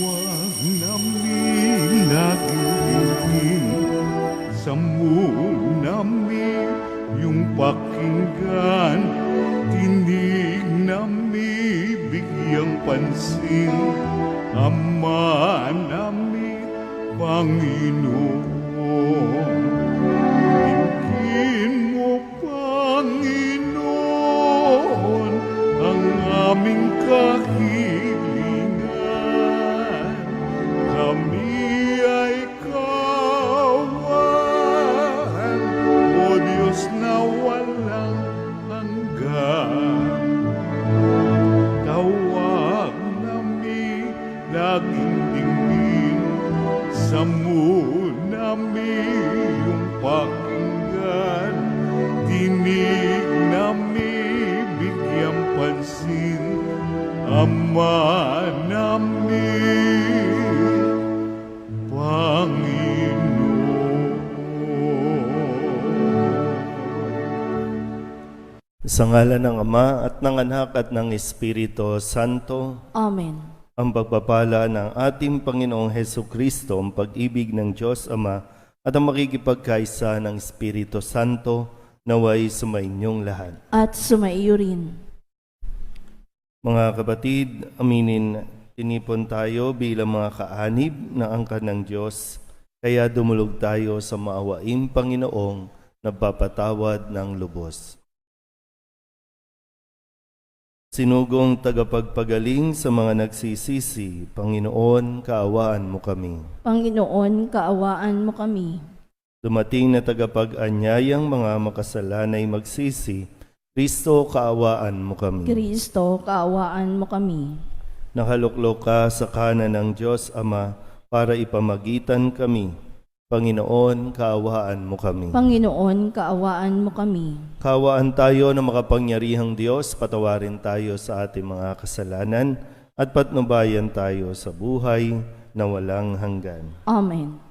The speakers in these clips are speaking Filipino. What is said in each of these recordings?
Huwag namin nagiging sa namin yung pakinggan, tinig namin bigyang pansin, Ama namin, Panginoon. Bigyan mo, Panginoon, ang aming kahilingan. Kami ay kawan, O Diyos na walang hanggan. Tawag namin laging dinggin, sa namin yung pakinggan, dinig namin bigyang pansin, Ama namin, Panginoon. Sa ngalan ng Ama at ng Anak at ng Espiritu Santo. Amen. Ang pagpapala ng ating Panginoong Hesukristo, ang pag-ibig ng Diyos Ama at ang makikipagkaisa ng Espiritu Santo naway sumainyong lahat. At sumaiyo rin. Mga kapatid, aminin, tinipon tayo bilang mga kaanib ng angkan ng Diyos, kaya dumulog tayo sa maawaing Panginoong nagpapatawad ng lubos. Sinugong tagapagpagaling sa mga nagsisisi, Panginoon, kaawaan mo kami. Panginoon, kaawaan mo kami. Dumating na tagapag-anyayang mga makasalanay magsisi, Kristo, kaawaan mo kami. Kristo, kaawaan mo kami. Nakaluklok ka sa kanan ng Diyos Ama para ipamagitan kami. Panginoon, kaawaan mo kami. Panginoon, kaawaan mo kami. Kaawaan tayo na makapangyarihang Diyos, patawarin tayo sa ating mga kasalanan at patnubayan tayo sa buhay na walang hanggan. Amen.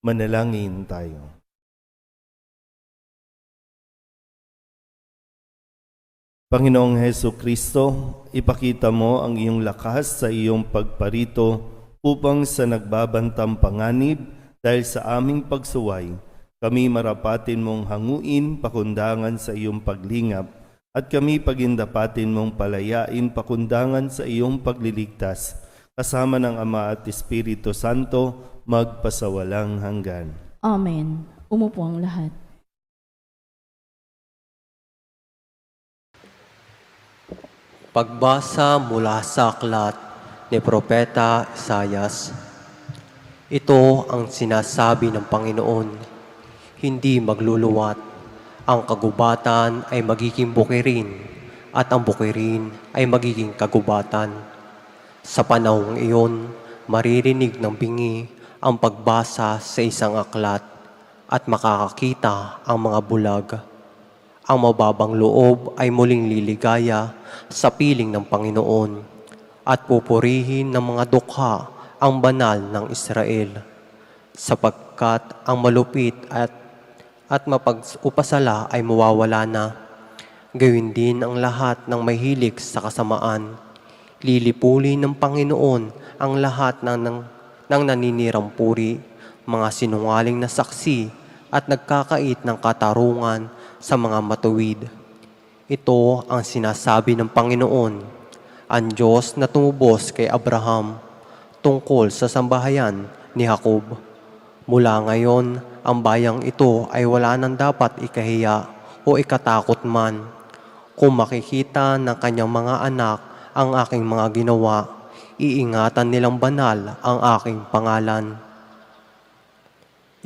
Manalangin tayo. Panginoong Hesukristo, ipakita mo ang iyong lakas sa iyong pagparito upang sa nagbabantang panganib dahil sa aming pagsuway, kami marapatin mong hanguin pakundangan sa iyong paglingap at kami pagindapatin mong palayain pakundangan sa iyong pagliligtas kasama ng Ama at Espiritu Santo magpasawalang hanggan. Amen. Umupo ang lahat. Pagbasa mula sa aklat ni Propeta Isayas. Ito ang sinasabi ng Panginoon, hindi magluluwat. Ang kagubatan ay magiging bukirin, at ang bukirin ay magiging kagubatan. Sa panahong iyon, maririnig ng bingi ang pagbasa sa isang aklat, at makakakita ang mga bulag. Ang mababang loob ay muling liligaya sa piling ng Panginoon at pupurihin ng mga dukha ang banal ng Israel, sapagkat ang malupit at mapag-upasala ay mawawala na. Gawin din ang lahat ng mahilig sa kasamaan. Lilipulin ng Panginoon ang lahat ng naninirang puri, mga sinungaling na saksi at nagkakait ng katarungan sa mga matuwid. Ito ang sinasabi ng Panginoon, ang Diyos na tumubos kay Abraham tungkol sa sambahayan ni Jacob. Mula ngayon, ang bayang ito ay wala nang dapat ikahiya o ikatakot man. Kung makikita ng kanyang mga anak ang aking mga ginawa, iingatan nilang banal ang aking pangalan.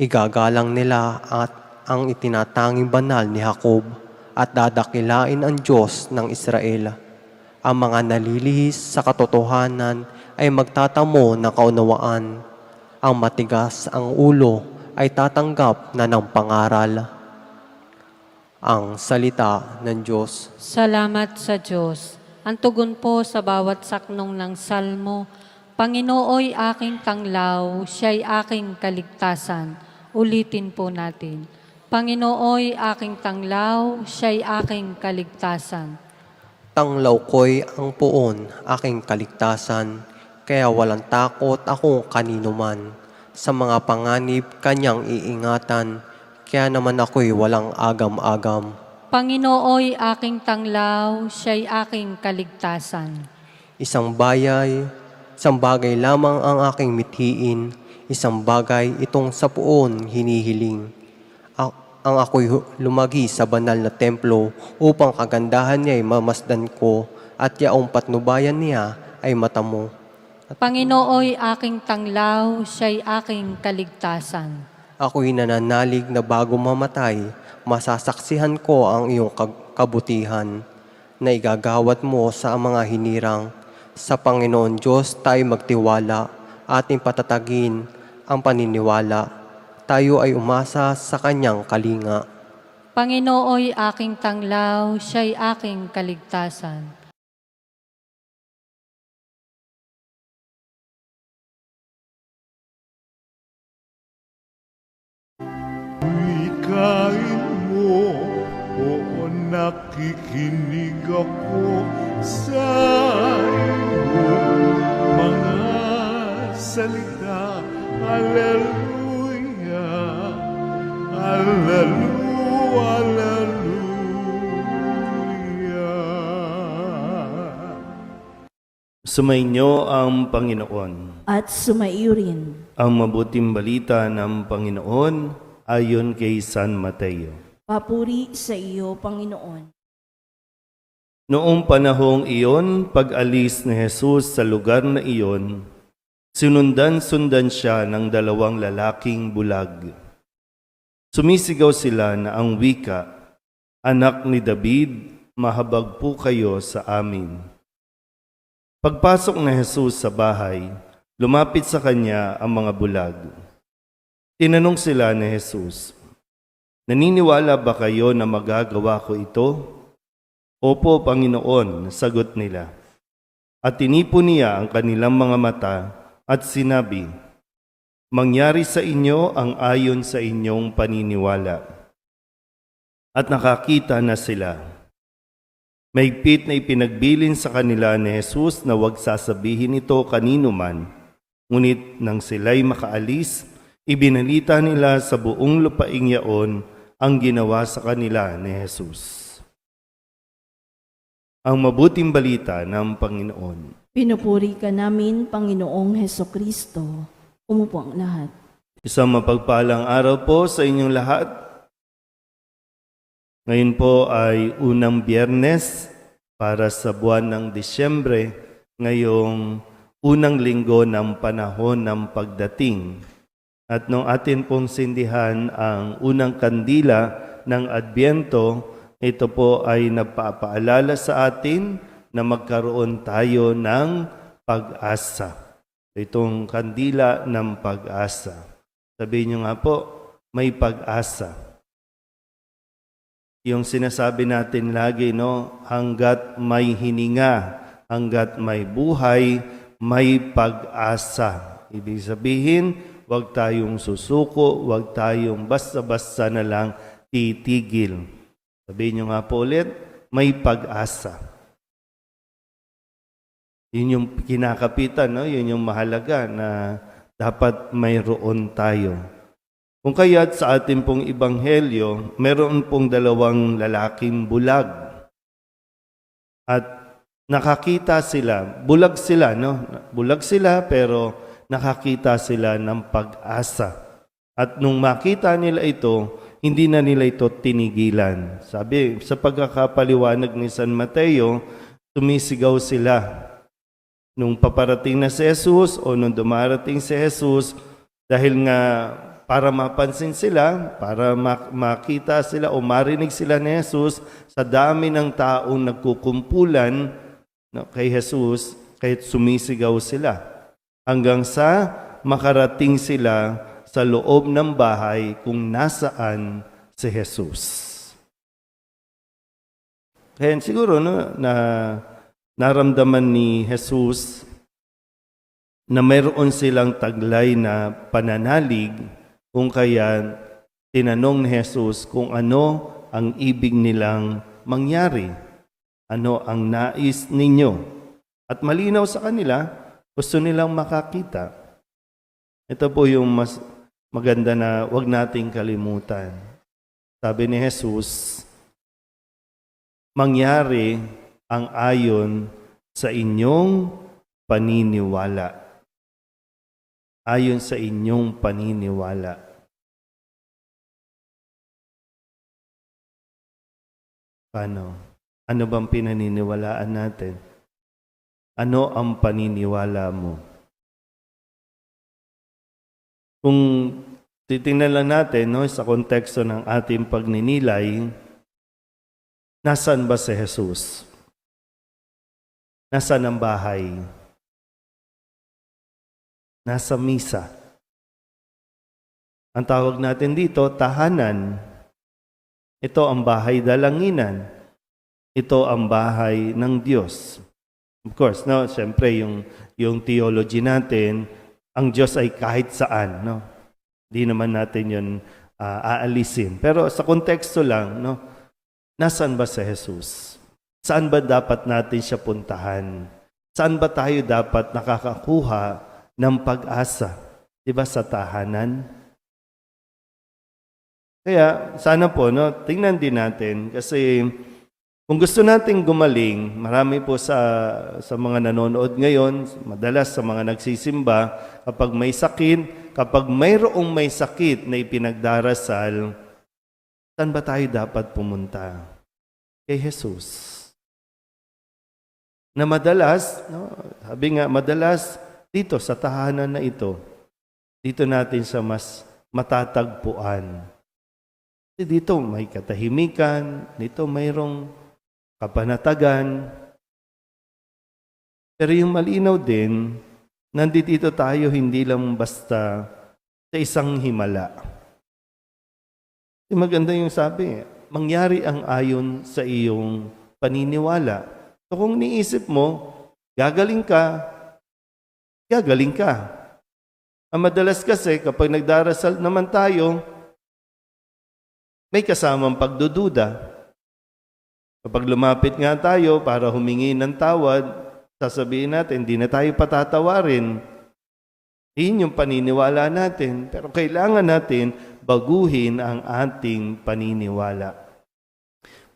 Igagalang nila at ang itinatanging banal ni Jacob at dadakilain ang Diyos ng Israel. Ang mga nalilihis sa katotohanan ay magtatamo ng kaunawaan. Ang matigas ang ulo ay tatanggap na ng pangaral. Ang salita ng Diyos. Salamat sa Diyos. Ang tugon po sa bawat saknong ng salmo, Panginooy aking tanglaw, siya'y aking kaligtasan. Ulitin po natin. Panginooy aking tanglaw, siya'y aking kaligtasan. Tanglaw ko'y ang puon, aking kaligtasan. kaya walang takot ako kanino man. Sa mga panganib kanyang iingatan, kaya naman ako'y walang agam-agam. Panginooy aking tanglaw, siya'y aking kaligtasan. Isang bagay lamang ang aking mithiin, isang bagay itong sa puon hinihiling. Ang ako'y lumagi sa banal na templo upang kagandahan niya'y mamasdan ko at yaong patnubayan niya ay matamo. Panginooy aking tanglaw, siya'y aking kaligtasan. Ako'y nananalig na bago mamatay, masasaksihan ko ang iyong kabutihan na igagawad mo sa mga hinirang. Sa Panginoon Diyos tayo magtiwala, ating patatagin ang paniniwala. Tayo ay umasa sa Kanyang kalinga. Panginooy aking tanglaw, siya'y aking kaligtasan. Wikain mo, oo nakikinig ako sa iyong mga salita. Hallelujah, Hallelujah, Hallelujah. Sumainyo ang Panginoon. At sumaiyo rin. Ang mabuting balita ng Panginoon ayon kay San Mateo. Papuri sa iyo, Panginoon. Noong panahong iyon, pag-alis ni Jesus sa lugar na iyon, sinundan-sundan siya ng 2 lalaking bulag. Sumisigaw sila na ang wika, "Anak ni David, mahabag po kayo sa amin." Pagpasok ni Jesus sa bahay, lumapit sa kanya ang mga bulag. Tinanong sila ni Jesus, "Naniniwala ba kayo na magagawa ko ito?" "Opo, Panginoon," sagot nila. At tinipon niya ang kanilang mga mata at sinabi, "Mangyari sa inyo ang ayon sa inyong paniniwala." At nakakita na sila. Mahigpit na ipinagbilin sa kanila ni Jesus na huwag sasabihin ito kanino man. Ngunit nang sila'y makaalis, ibinalita nila sa buong lupaing yaon ang ginawa sa kanila ni Jesus. Ang mabuting balita ng Panginoon. Pinupuri ka namin, Panginoong Hesukristo. Umupo ang lahat. Isang mapagpalang araw po sa inyong lahat. Ngayon po ay unang Biyernes para sa buwan ng Disyembre, ngayong unang linggo ng panahon ng pagdating. At nung atin pong sindihan ang unang kandila ng Adbyento, ito po ay nagpapaalala sa atin na magkaroon tayo ng pag-asa. Itong kandila ng pag-asa. Sabihin nyo nga po, may pag-asa. Yung sinasabi natin lagi, no, hanggat may hininga, hanggat may buhay, may pag-asa. Ibig sabihin, huwag tayong susuko, huwag tayong basta-basta na lang titigil. Sabihin nyo nga po ulit, may pag-asa. Yun yung kinakapitan, no? Yun yung mahalaga na dapat mayroon tayo. Kung kaya't sa ating pong ebanghelyo, meron pong 2 lalaking bulag. At nakakita sila, bulag sila, no? Bulag sila pero nakakita sila ng pag-asa. At nung makita nila ito, hindi na nila ito tinigilan. Sabi, sa pagkakapaliwanag ni San Mateo, tumisigaw sila. Nung paparating na si Jesus o nung dumarating si Jesus, dahil nga para mapansin sila, para makita sila o marinig sila ni Jesus, sa dami ng taong nagkukumpulan kay Jesus, kahit sumisigaw sila. Hanggang sa makarating sila sa loob ng bahay kung nasaan si Jesus. Kaya siguro na naramdaman ni Jesus na mayroon silang taglay na pananalig, kung kaya tinanong ni Jesus kung ano ang ibig nilang mangyari, ano ang nais ninyo. At malinaw sa kanila Gusto nilang makakita. Ito po yung mas maganda na wag nating kalimutan. Sabi ni Jesus, mangyari ang ayon sa inyong paniniwala. Ayon sa inyong paniniwala. Paano? Ano bang pinaniniwalaan natin? Ano ang paniniwala mo? Kung titingnan lang natin sa konteksto ng ating pagninilay, nasaan ba si Jesus? Nasaan ang bahay? Nasa misa. Ang tawag natin dito, tahanan. Ito ang bahay dalanginan. Ito ang bahay ng Diyos. Of course, siyempre yung theology natin, ang Diyos ay kahit saan, Di naman natin yun aalisin. Pero sa konteksto lang, nasaan ba si Jesus? Saan ba dapat natin siya puntahan? Saan ba tayo dapat nakakakuha ng pag-asa? Diba sa tahanan? Kaya sana po, tingnan din natin kasi kung gusto nating gumaling, marami po sa mga nanonood ngayon, madalas sa mga nagsisimba, kapag may sakit, kapag mayroong may sakit na ipinagdarasal, saan ba tayo dapat pumunta? Kay Jesus. Na madalas, sabi nga, madalas dito sa tahanan na ito, dito natin sa mas matatagpuan. Kasi dito may katahimikan, dito mayroong kapanatagan. Pero yung malinaw din, nandito tayo hindi lang basta sa isang himala. Maganda yung sabi, mangyari ang ayon sa iyong paniniwala. So kung niisip mo, gagaling ka. Ang madalas kasi kapag nagdarasal naman tayo, may kasamang pagdududa. Kapag lumapit nga tayo para humingi ng tawad, sasabihin natin, hindi na tayo patatawarin. Yun yung paniniwala natin. Pero kailangan natin baguhin ang ating paniniwala.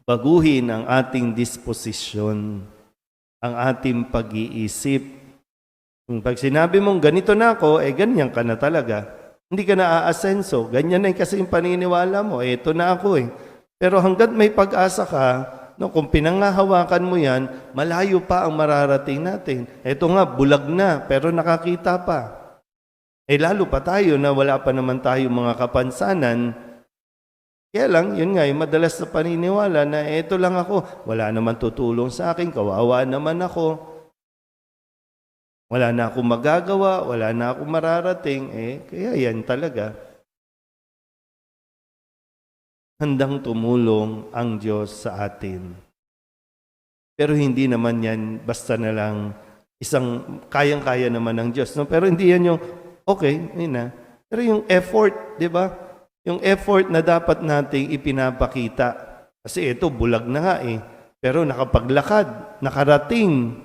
Baguhin ang ating disposisyon, ang ating pag-iisip. Pag sinabi mong ganito na ako, ganyan ka na talaga. Hindi ka na aasenso. Ganyan na kasi yung paniniwala mo. Ito na ako . Pero hanggat may pag-asa ka, kung pinangahawakan mo yan, malayo pa ang mararating natin. Ito nga, bulag na, pero nakakita pa. Lalo pa tayo na wala pa naman tayo mga kapansanan. Kaya lang, yun nga, yung madalas na paniniwala na ito lang ako, wala naman tutulong sa akin, kawawa naman ako. Wala na akong magagawa, wala na akong mararating. Kaya yan talaga. Handang tumulong ang Diyos sa atin. Pero hindi naman yan basta na lang isang kayang-kaya naman ng Diyos. Pero hindi yan yung, okay, yun na. Pero yung effort, di ba? Yung effort na dapat nating ipinapakita. Kasi ito, bulag na nga . Pero nakapaglakad, nakarating.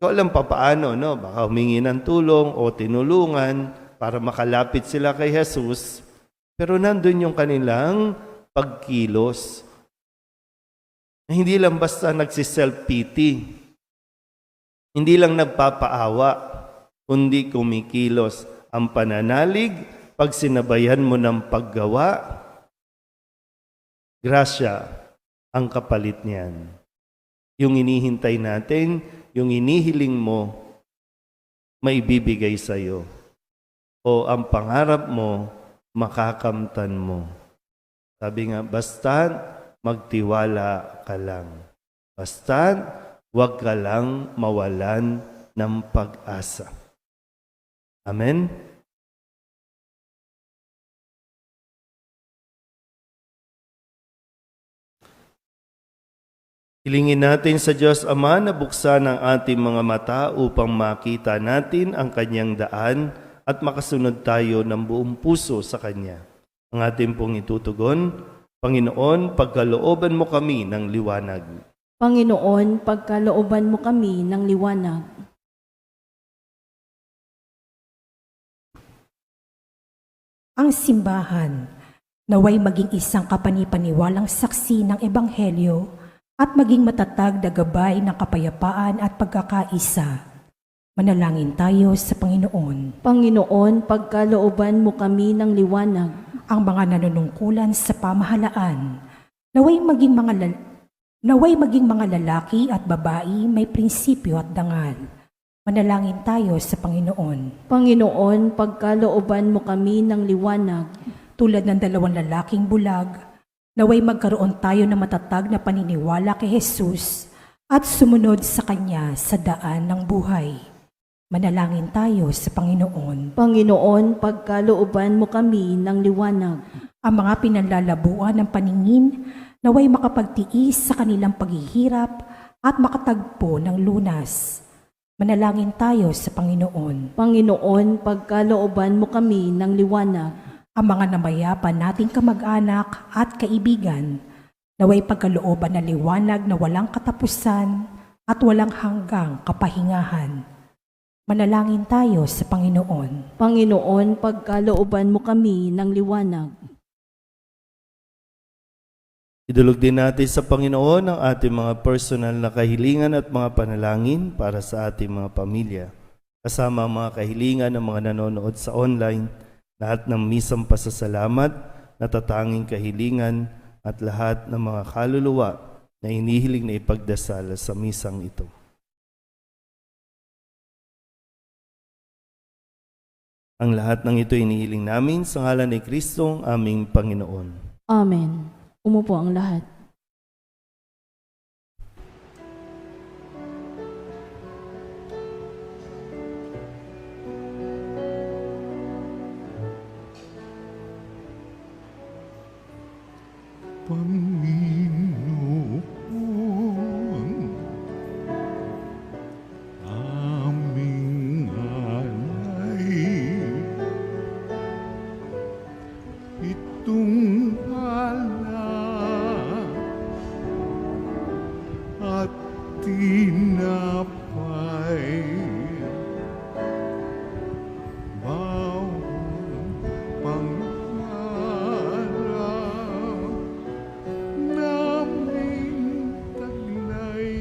Ikaw alam pa paano, Baka humingi ng tulong o tinulungan para makalapit sila kay Jesus. Pero nandun yung kanilang pagkilos. Hindi lang basta nagsiself-pity. Hindi lang nagpapaawa, kundi kumikilos. Ang pananalig, pag sinabayan mo ng paggawa, grasya ang kapalit niyan. Yung inihintay natin, yung inihiling mo, maibibigay sa iyo. O ang pangarap mo, makakamtan mo. Sabi nga, basta magtiwala ka lang. Basta huwag ka lang mawalan ng pag-asa. Amen? Hilingin natin sa Diyos Ama na buksan ang ating mga mata upang makita natin ang Kanyang daan at makasunod tayo ng buong puso sa Kanya. Ang ating pong itutugon, Panginoon, pagkalooban mo kami ng liwanag. Panginoon, pagkalooban mo kami ng liwanag. Ang simbahan naway maging isang kapanipaniwalang saksi ng Ebanghelyo at maging matatag na gabay ng kapayapaan at pagkakaisa. Manalangin tayo sa Panginoon. Panginoon, pagkalooban mo kami ng liwanag. Ang mga nanunungkulan sa pamahalaan, naway maging mga lalaki at babae may prinsipyo at dangal. Manalangin tayo sa Panginoon. Panginoon, pagkalooban mo kami ng liwanag. Tulad ng 2 lalaking bulag, naway magkaroon tayo ng matatag na paniniwala kay Jesus at sumunod sa Kanya sa daan ng buhay. Manalangin tayo sa Panginoon. Panginoon, pagkalooban mo kami ng liwanag. Ang mga pinanlalabuan ng paningin, naway makapagtiis sa kanilang paghihirap at makatagpo ng lunas. Manalangin tayo sa Panginoon. Panginoon, pagkalooban mo kami ng liwanag. Ang mga namayapa nating kamag-anak at kaibigan, naway pagkalooban na liwanag na walang katapusan at walang hanggang kapahingahan. Manalangin tayo sa Panginoon. Panginoon, pagkalooban mo kami ng liwanag. Idulog din natin sa Panginoon ang ating mga personal na kahilingan at mga panalangin para sa ating mga pamilya. Kasama ang mga kahilingan ng mga nanonood sa online, lahat ng misang pasasalamat, natatanging kahilingan at lahat ng mga kaluluwa na inihiling na ipagdasal sa misang ito. Ang lahat ng ito inihiling namin sa ngalan ni Kristong aming Panginoon. Amen. Umupo ang lahat. Panginoon, aming alay, itong alak at tinapay, bawang pangarap naming taglay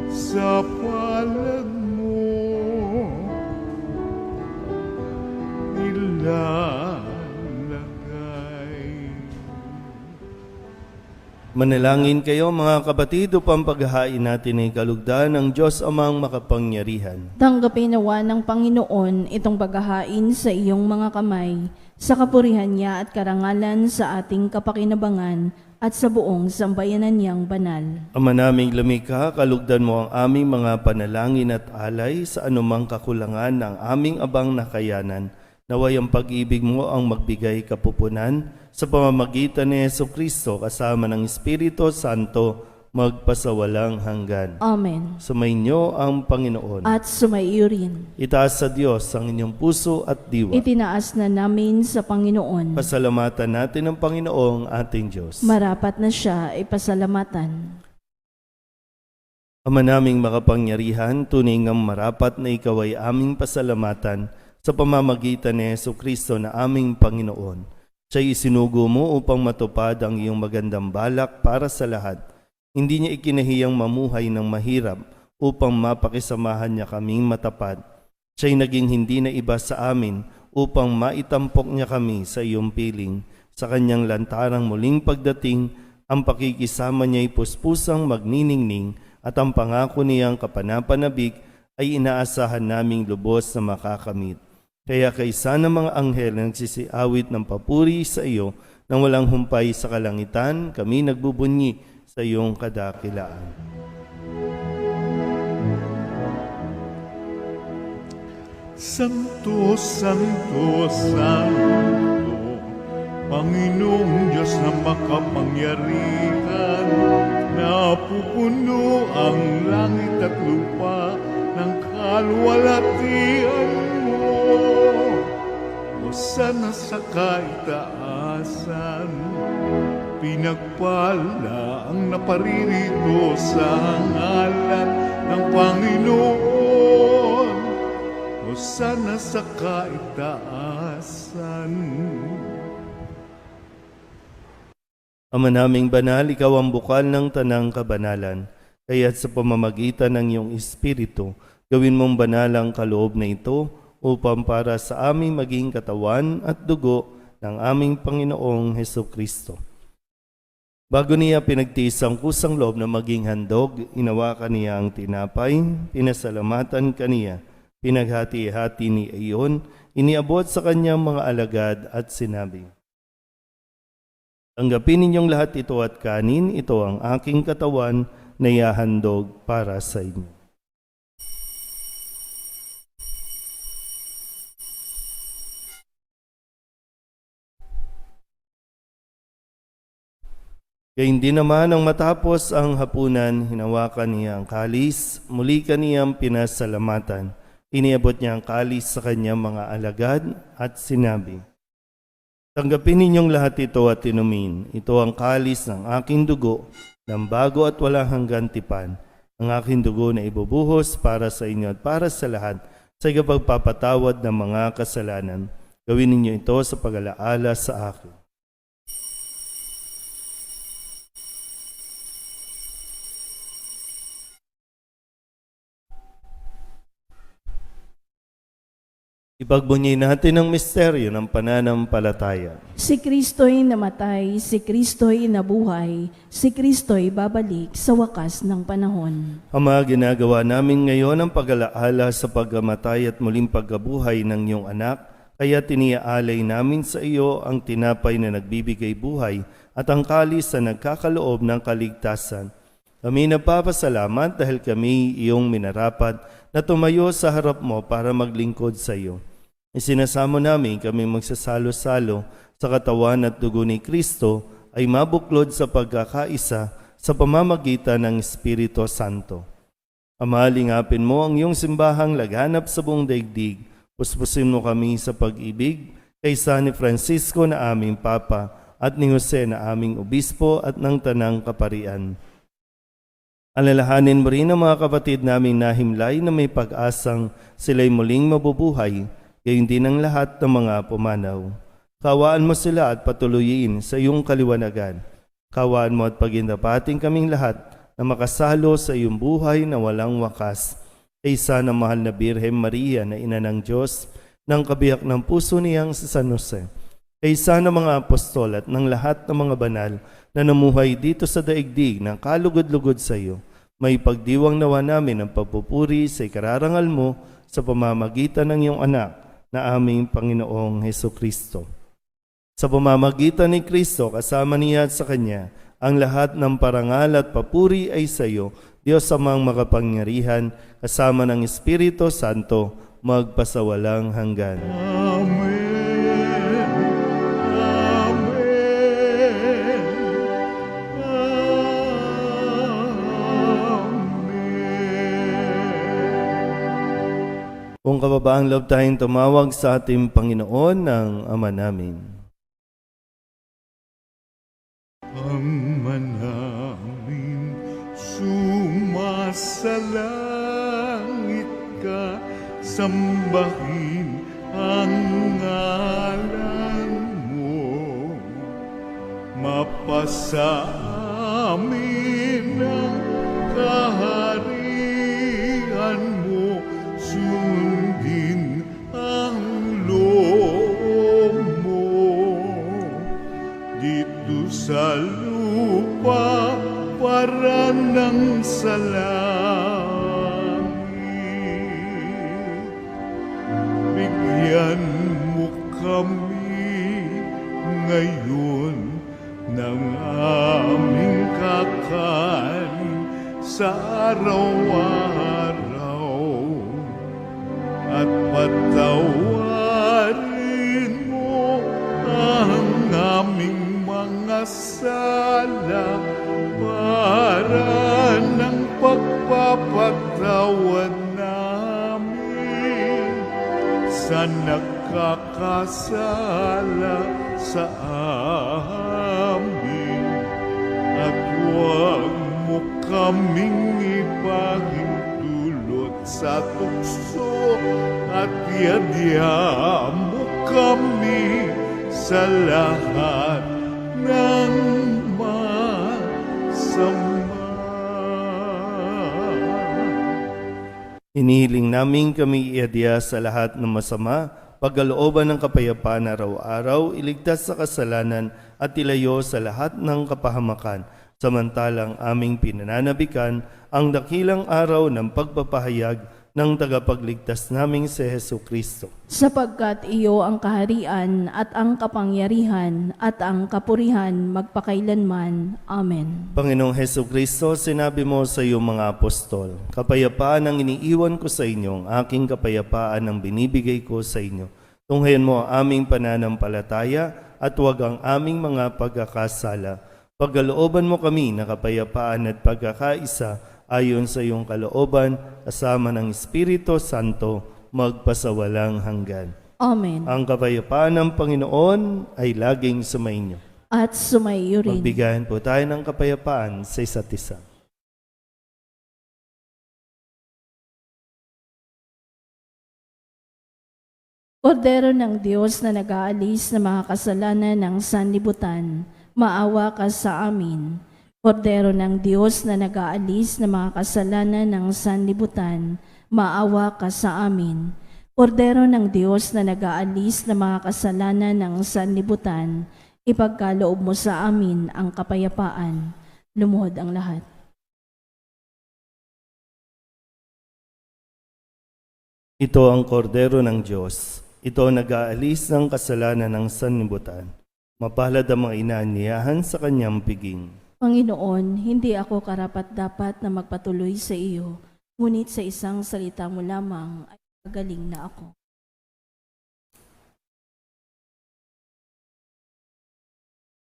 sa palad mo ilalagay. Manalangin kayo mga kapatid upang paghahain natin ay kalugdan ng Diyos amang makapangyarihan. Tanggapin nawa ng Panginoon itong paghahain sa iyong mga kamay, sa kapurihan niya at karangalan sa ating kapakinabangan at sa buong sambayanan niyang banal. Ama naming lumikha, kalugdan mo ang aming mga panalangin at alay sa anumang kakulangan ng aming abang nakayanan. Naway ang pag-ibig mo ang magbigay kapupunan sa pamamagitan ni Jesucristo kasama ng Espiritu Santo magpasawalang hanggan. Amen. Sumainyo ang Panginoon. At sumaiyo rin. Itaas sa Diyos ang inyong puso at diwa. Itinaas na namin sa Panginoon. Pasalamatan natin ang Panginoong ating Diyos. Marapat na siya ay pasalamatan. Ama naming makapangyarihan, tunay ngang marapat na ikaw ay aming pasalamatan sa pamamagitan ni Jesucristo na aming Panginoon. Siya'y isinugo mo upang matupad ang iyong magandang balak para sa lahat. Hindi niya ikinahiyang mamuhay ng mahirap upang mapakisamahan niya kaming matapat. Siya'y naging hindi na iba sa amin upang maitampok niya kami sa iyong piling. Sa kanyang lantarang muling pagdating, ang pakikisama niya'y puspusang magniningning at ang pangako niyang kapanapanabik ay inaasahan naming lubos na makakamit. Kaya kaysa ng mga anghel na nagsisiawit ng papuri sa iyo nang walang humpay sa kalangitan, kami nagbubunyi sa iyong kadakilaan. Santo, Santo, Santo, Panginoong Diyos na makapangyarihan, napupuno ang langit at lupa ng kalwalhatian mo. Hosana sa kaitaasan, pinagpala ang naparirito sa ngalan ng Panginoon. sana sa kaitaasan. Ama naming banal, ikaw ang bukal ng tanang kabanalan. Kaya't sa pamamagitan ng iyong Espiritu, gawin mong banal ang kaloob na ito upang para sa aming maging katawan at dugo ng aming Panginoong Heso Kristo. Bago niya pinagtiis ang kusang loob na maging handog, inawakan niya ang tinapay, pinasalamatan kaniya, pinaghati-hati ni iyon, iniabot sa kanyang mga alagad at sinabi, "Tanggapin ninyong lahat ito at kanin, ito ang aking katawan na ihahandog para sa inyo." Gayun din naman ang matapos ang hapunan, hinawakan niya ang kalis, muli kaniyang pinasalamatan. Iniabot niya ang kalis sa kanyang mga alagad at sinabi, "Tanggapin ninyong lahat ito at inumin. Ito ang kalis ng aking dugo, ng bago at walang hanggang tipan. Ang aking dugo na ibubuhos para sa inyo at para sa lahat sa ikapagpapatawad ng mga kasalanan. Gawin ninyo ito sa pag-alaala sa akin." Ipagbunyi natin ang misteryo ng pananampalataya. Si Kristo'y namatay, si Kristo'y nabuhay, si Kristo'y babalik sa wakas ng panahon. Ama, ginagawa namin ngayon ang pag-alaala sa pagkamatay at muling pagkabuhay ng iyong anak, kaya tiniaalay namin sa iyo ang tinapay na nagbibigay buhay at ang kalis na nagkakaloob ng kaligtasan. Kami nagpapasalamat dahil kami iyong minarapat na tumayo sa harap mo para maglingkod sa iyo. Isinasamo namin kami magsasalo-salo sa katawan at dugo ni Kristo ay mabuklod sa pagkakaisa sa pamamagitan ng Espiritu Santo. Ama, lingapin mo ang iyong simbahang laganap sa buong daigdig. Puspusin mo kami sa pag-ibig kay San Francisco na aming Papa at ni Jose na aming Obispo at ng Tanang Kaparian. Alalahanin mo rin ang mga kapatid naming nahimlay na may pag-asang sila'y muling mabubuhay, gayon din ang lahat ng mga pumanaw. Kawaan mo sila at patuloyin sa iyong kaliwanagan. Kawaan mo at pagindapating kaming lahat na makasalo sa iyong buhay na walang wakas. Kaysa ng mahal na Birhen Maria na ina ng Diyos, ng kabiyak ng puso niyang si San Jose. Kaysa ng mga apostol at ng lahat ng mga banal na namuhay dito sa daigdig ng kalugod-lugod sa iyo, may pagdiwang nawa namin ang pagpupuri sa ikararangal mo sa pamamagitan ng iyong anak na aming Panginoong Heso Kristo. Sa pamamagitan ni Kristo, kasama niya at sa Kanya, ang lahat ng parangal at papuri ay sa iyo, Diyos amang makapangyarihan, kasama ng Espiritu Santo, magpasawalang hanggan. Amen. Kung kababaang loob tayong tumawag sa ating Panginoon ng Ama namin. Ama namin, sumasalangit ka, sambahin ang ngalan mo. Mapasa amin ang kaharian mo, sundin ang loob mo. Dito sa lupa para ng sa langit. Bigyan mo kami ngayon ng aming kakanin sa araw-araw, at patawarin mo ang aming mga sala para ng pagpapatawad namin sa nakakasala sa amin, at huwag mo kaming ipahintulot sa tukso at yadya mo kami sa lahat ng masama. Inihiling namin kami iadya sa lahat ng masama, pagkalooban ng kapayapaan araw-araw, iligtas sa kasalanan at ilayo sa lahat ng kapahamakan, samantalang aming pinananabikan ang dakilang araw ng pagpapahayag ng tagapagligtas naming si Hesu Kristo. Sapagkat iyo ang kaharian at ang kapangyarihan at ang kapurihan magpakailanman. Amen. Panginoong Hesu Kristo, sinabi mo sa iyong mga apostol, kapayapaan ang iniiwan ko sa inyo, ang aking kapayapaan ang binibigay ko sa inyo. Tunghayan mo ang aming pananampalataya at huwag ang aming mga pagkakasala. Pagkalooban mo kami na kapayapaan at pagkakaisa ayon sa iyong kalooban, kasama ng Espiritu Santo, magpasawalang hanggan. Amen. Ang kapayapaan ng Panginoon ay laging sumainyo. At sumaiyo rin. Magbigayan po tayo ng kapayapaan sa isa't isa. Kordero ng Diyos na nag-aalis ng mga kasalanan ng sanlibutan, maawa ka sa amin. Kordero ng Diyos na nag-aalis ng mga kasalanan ng sanlibutan, maawa ka sa amin. Kordero ng Diyos na nag-aalis ng mga kasalanan ng sanlibutan, ipagkaloob mo sa amin ang kapayapaan. Lumuhod ang lahat. Ito ang kordero ng Diyos. Ito ang nag-aalis ng kasalanan ng sanlibutan. Mapalad ang mga inaaniyahan sa kanyang piging. Panginoon, hindi ako karapat-dapat na magpatuloy sa iyo, ngunit sa isang salita mo lamang ay magaling na ako.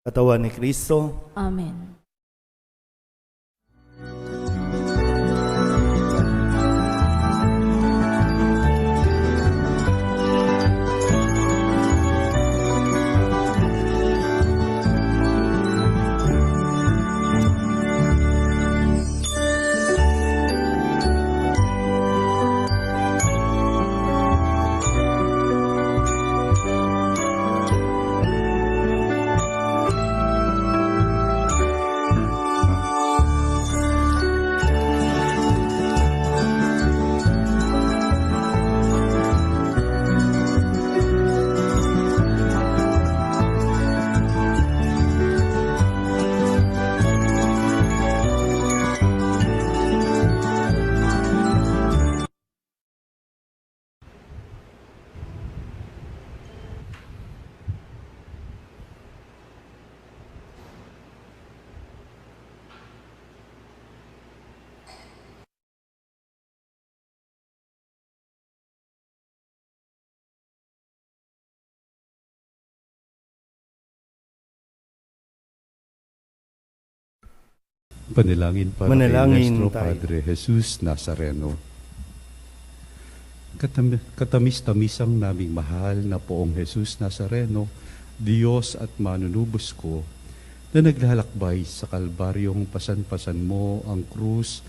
Katawan ni Kristo, Amen. Panalangin para Manalangin kay Nuestro tayo. Padre Jesus Nazareno. Katamis-tamisang naming mahal na poong Jesus Nazareno, Diyos at manunubos ko, na naglalakbay sa kalbaryong pasan-pasan mo ang krus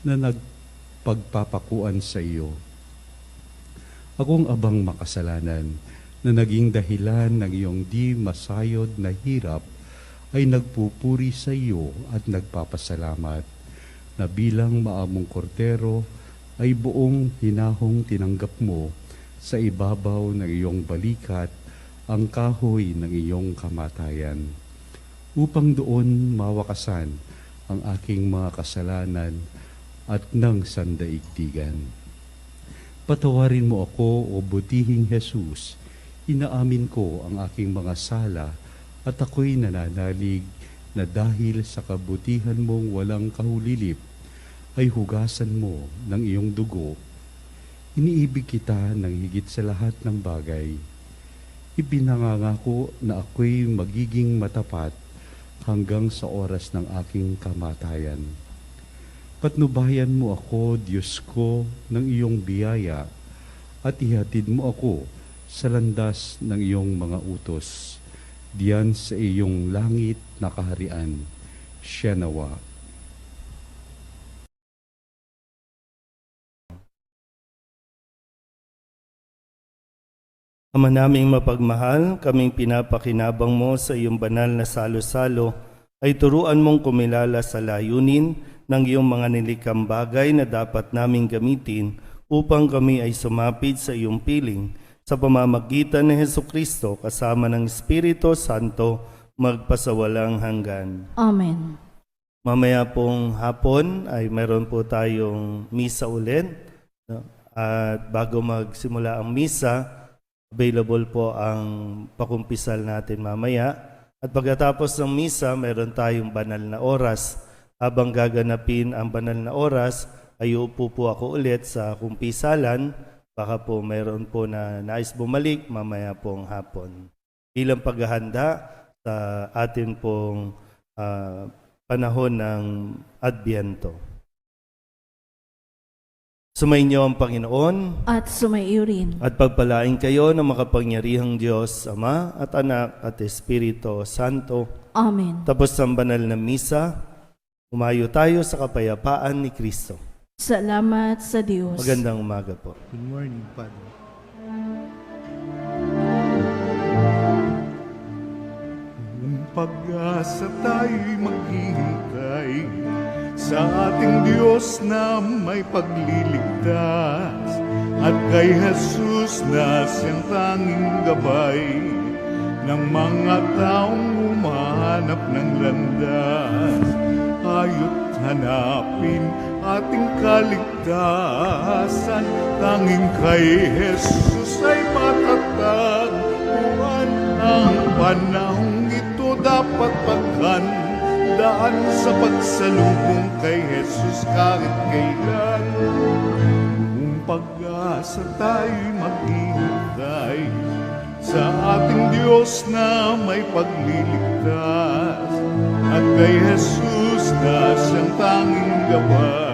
na nagpagpapakuan sa iyo. Akong abang makasalanan na naging dahilan ng iyong di masayod na hirap ay nagpupuri sa iyo at nagpapasalamat na bilang maamong kordero ay buong hinahong tinanggap mo sa ibabaw ng iyong balikat ang kahoy ng iyong kamatayan, upang doon mawakasan ang aking mga kasalanan at ng sandaigdigan. Patawarin mo ako, o butihing Jesus, inaamin ko ang aking mga sala at ako'y nananalig na dahil sa kabutihan mong walang kahulilip, ay hugasan mo ng iyong dugo. Iniibig kita ng higit sa lahat ng bagay. Ipinangangako na ako'y magiging matapat hanggang sa oras ng aking kamatayan. Patnubayan mo ako, Diyos ko, ng iyong biyaya at ihatid mo ako sa landas ng iyong mga utos. Diyan sa iyong langit na kaharian, siya nawa. Ama naming mapagmahal, kaming pinapakinabang mo sa iyong banal na salo-salo, ay turuan mong kumilala sa layunin ng iyong mga nilikang bagay na dapat naming gamitin upang kami ay sumapit sa iyong piling sa pamamagitan ni Hesukristo kasama ng Espiritu Santo magpasawalang hanggan. Amen. Mamaya pong hapon ay meron po tayong misa ulit. No? At bago magsimula ang misa, available po ang pakumpisal natin mamaya. At pagkatapos ng misa, meron tayong banal na oras. Habang gaganapin ang banal na oras, ay uupo po ako ulit sa kumpisalan. Baka po meron po na nais bumalik mamaya pong hapon. Bilang paghahanda sa atin pong panahon ng Adbyento. Sumainyo ang Panginoon At sumaiyo rin. at pagpalain kayo ng makapangyarihang Diyos, Ama at Anak at Espiritu Santo. Amen. Tapos ang banal na misa, umayo tayo sa kapayapaan ni Kristo. Salamat sa Diyos. Magandang umaga po. Good morning, Padre. Kung pag-asa tayo'y maghihintay sa ating Diyos na may pagliligtas at kay Jesus na siyang tanging gabay ng mga taong humahanap ng landas. Ayo't hanapin ating kaligtasan, tanging kay Jesus ay matatag. Tuhan ang panahong ito dapat paghandaan sa pagsalubong kay Jesus kahit kailan. Kung pag-asa tayo'y maghihintay sa ating Diyos na may pagliligtas at kay Jesus na siyang tanging gabay